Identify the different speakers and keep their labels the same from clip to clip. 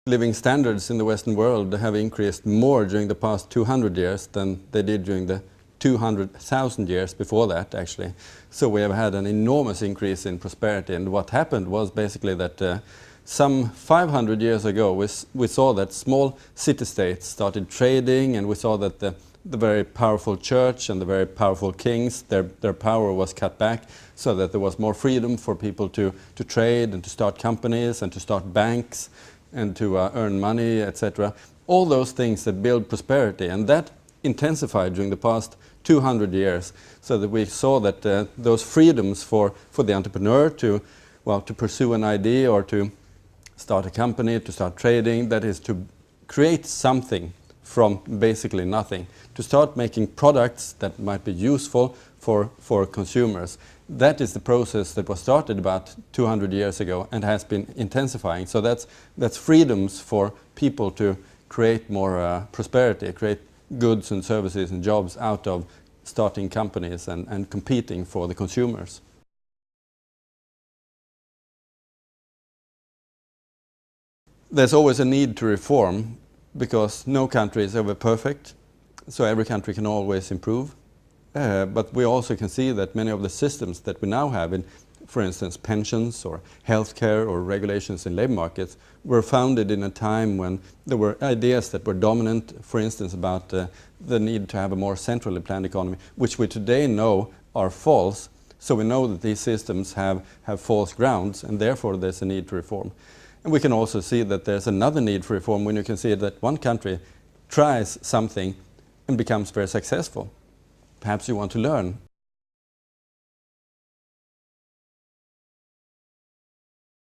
Speaker 1: living standards in the Western world have increased more during the past 200 years than they did during the 200,000 years before that, actually. So we have had an enormous increase in prosperity, and what happened was basically that some 500 years ago we saw that small city-states started trading, and we saw that the very powerful church and the very powerful kings, their power was cut back, so that there was more freedom for people to trade and to start companies and to start banks and to earn money, etc. All those things that build prosperity, and that intensified during the past 200 years, so that we saw that those freedoms for the entrepreneur to pursue an idea or to start a company, to start trading, that is to create something from basically nothing, to start making products that might be useful for consumers. That is the process that was started about 200 years ago and has been intensifying. So that's freedoms for people to create more prosperity, create goods and services and jobs out of starting companies and competing for the consumers. There's always a need to reform because no country is ever perfect, so every country can always improve. But we also can see that many of the systems that we now have in, for instance, pensions or healthcare or regulations in labor markets were founded in a time when there were ideas that were dominant, for instance, about the need to have a more centrally planned economy, which we today know are false. So we know that these systems have false grounds, and therefore there's a need to reform. And we can also see that there's another need for reform when you can see that one country tries something and becomes very successful. Perhaps you want to learn.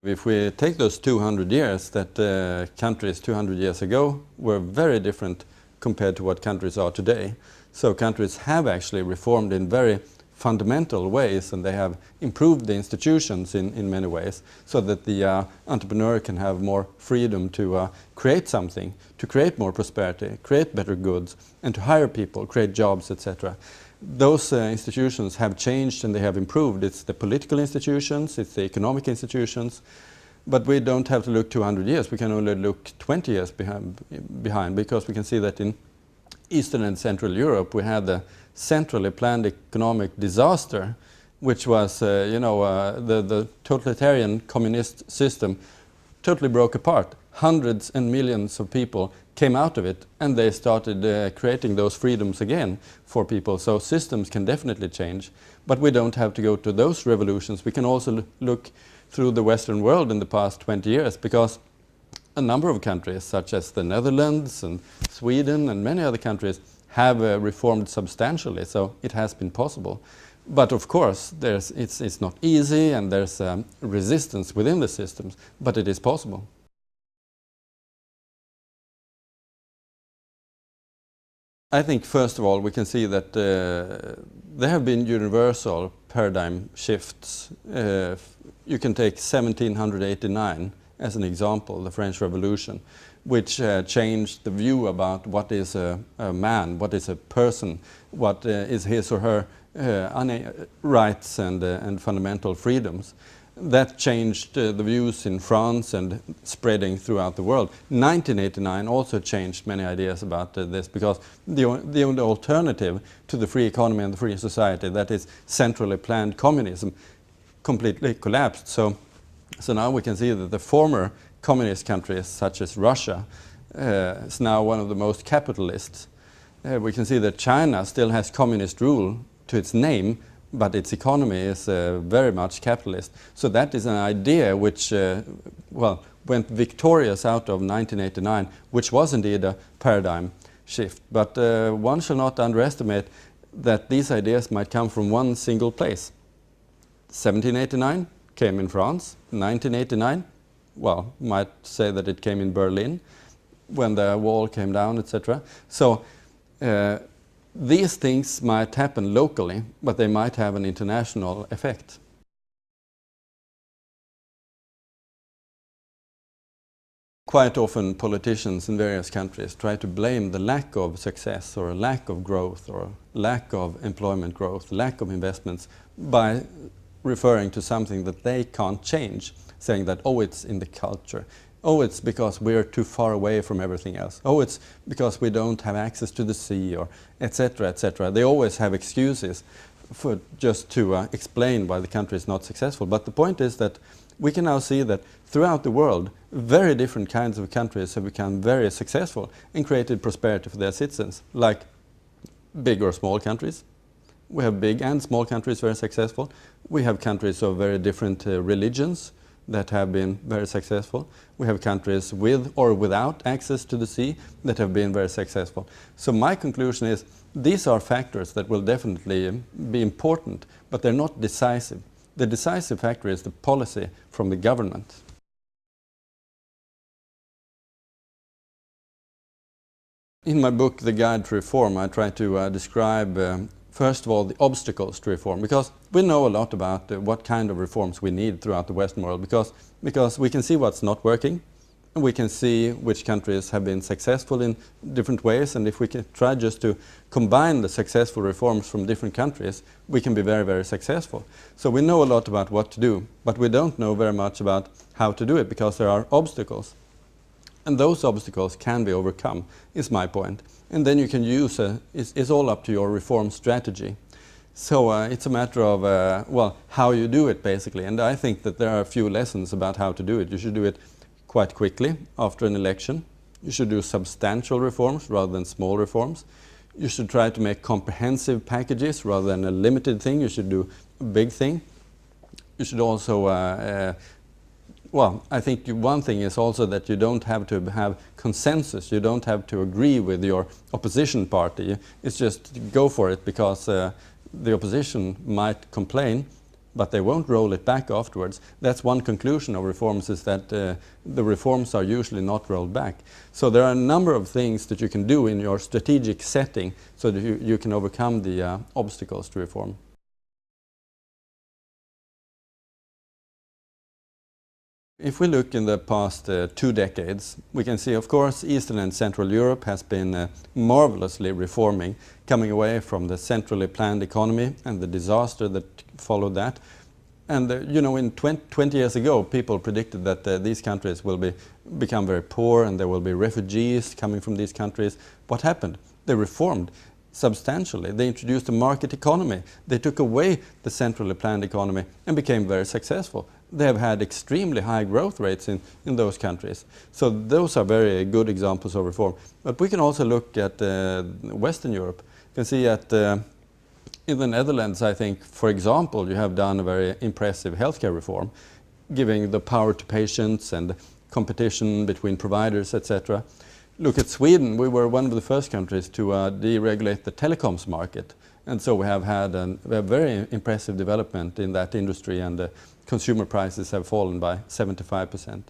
Speaker 1: If we take those 200 years, that countries 200 years ago were very different compared to what countries are today. So countries have actually reformed in very fundamental ways, and they have improved the institutions in many ways, so that the entrepreneur can have more freedom to create something, to create more prosperity, create better goods, and to hire people, create jobs, etc. Those institutions have changed and they have improved. It's the political institutions, it's the economic institutions, but we don't have to look 200 years. We can only look 20 years behind, because we can see that in Eastern and Central Europe we had the centrally planned economic disaster, which was, the totalitarian communist system totally broke apart. Hundreds and millions of people came out of it, and they started creating those freedoms again for people. So systems can definitely change, but we don't have to go to those revolutions. We can also look through the Western world in the past 20 years, because a number of countries, such as the Netherlands and Sweden and many other countries, have reformed substantially, so it has been possible. But of course, it's not easy, and there's resistance within the systems, but it is possible. I think, first of all, we can see that there have been universal paradigm shifts. You can take 1789 as an example, the French Revolution, which changed the view about what is a man, what is a person, what is his or her rights and fundamental freedoms. That changed the views in France and spreading throughout the world. 1989 also changed many ideas about this, because the only alternative to the free economy and the free society, that is centrally planned communism, completely collapsed. So now we can see that the former communist countries, such as Russia, is now one of the most capitalist. We can see that China still has communist rule to its name, but its economy is very much capitalist. So that is an idea which went victorious out of 1989, which was indeed a paradigm shift. But one shall not underestimate that these ideas might come from one single place. 1789 came in France. 1989, well, might say that it came in Berlin when the wall came down, etc. So these things might happen locally, but they might have an international effect. Quite often politicians in various countries try to blame the lack of success or a lack of growth or lack of employment growth, lack of investments, by referring to something that they can't change, saying that, oh, it's in the culture, Oh, it's because we're too far away from everything else. Oh, it's because we don't have access to the sea, or etc., etc. They always have excuses for just to explain why the country is not successful. But the point is that we can now see that throughout the world, very different kinds of countries have become very successful and created prosperity for their citizens, like big or small countries. We have big and small countries very successful. We have countries of very different religions that have been very successful. We have countries with or without access to the sea that have been very successful. So my conclusion is these are factors that will definitely be important, but they're not decisive. The decisive factor is the policy from the government. In my book, The Guide to Reform, I try to describe first of all, the obstacles to reform, because we know a lot about what kind of reforms we need throughout the Western world, because we can see what's not working, and we can see which countries have been successful in different ways, and if we can try just to combine the successful reforms from different countries, we can be very, very successful. So we know a lot about what to do, but we don't know very much about how to do it, because there are obstacles. And those obstacles can be overcome, is my point. And then you can use, it's all up to your reform strategy. So it's a matter of, well, how you do it, basically. And I think that there are a few lessons about how to do it. You should do it quite quickly after an election. You should do substantial reforms rather than small reforms. You should try to make comprehensive packages rather than a limited thing. You should do a big thing. You should also well, I think one thing is also that you don't have to have consensus. You don't have to agree with your opposition party. It's just go for it, because the opposition might complain, but they won't roll it back afterwards. That's one conclusion of reforms, is that the reforms are usually not rolled back. So there are a number of things that you can do in your strategic setting so that you can overcome the obstacles to reform. If we look in the past 2 decades, we can see, of course, Eastern and Central Europe has been marvelously reforming, coming away from the centrally planned economy and the disaster that followed that. And you know, in 20 years ago, people predicted that these countries will become very poor and there will be refugees coming from these countries. What happened? They reformed substantially. They introduced a market economy. They took away the centrally planned economy and became very successful. They have had extremely high growth rates in those countries. So those are very good examples of reform. But we can also look at Western Europe. You can see at in the Netherlands, I think, for example, you have done a very impressive healthcare reform, giving the power to patients and competition between providers, etc. Look at Sweden. We were one of the first countries to deregulate the telecoms market. And so we have had a very impressive development in that industry, and consumer prices have fallen by 75%.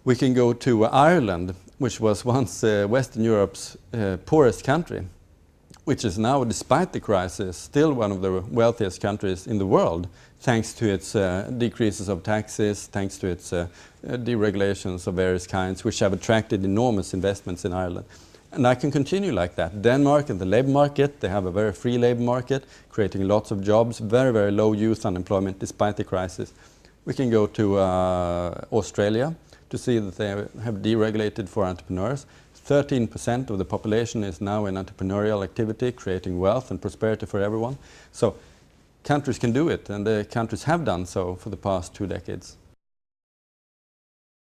Speaker 1: We can go to Ireland, which was once Western Europe's poorest country, which is now, despite the crisis, still one of the wealthiest countries in the world, thanks to its decreases of taxes, thanks to its deregulations of various kinds, which have attracted enormous investments in Ireland. And I can continue like that. Denmark and the labour market, they have a very free labour market, creating lots of jobs, very, very low youth unemployment despite the crisis. We can go to Australia to see that they have deregulated for entrepreneurs. 13% of the population is now in entrepreneurial activity, creating wealth and prosperity for everyone. So countries can do it, and the countries have done so for the past 2 decades.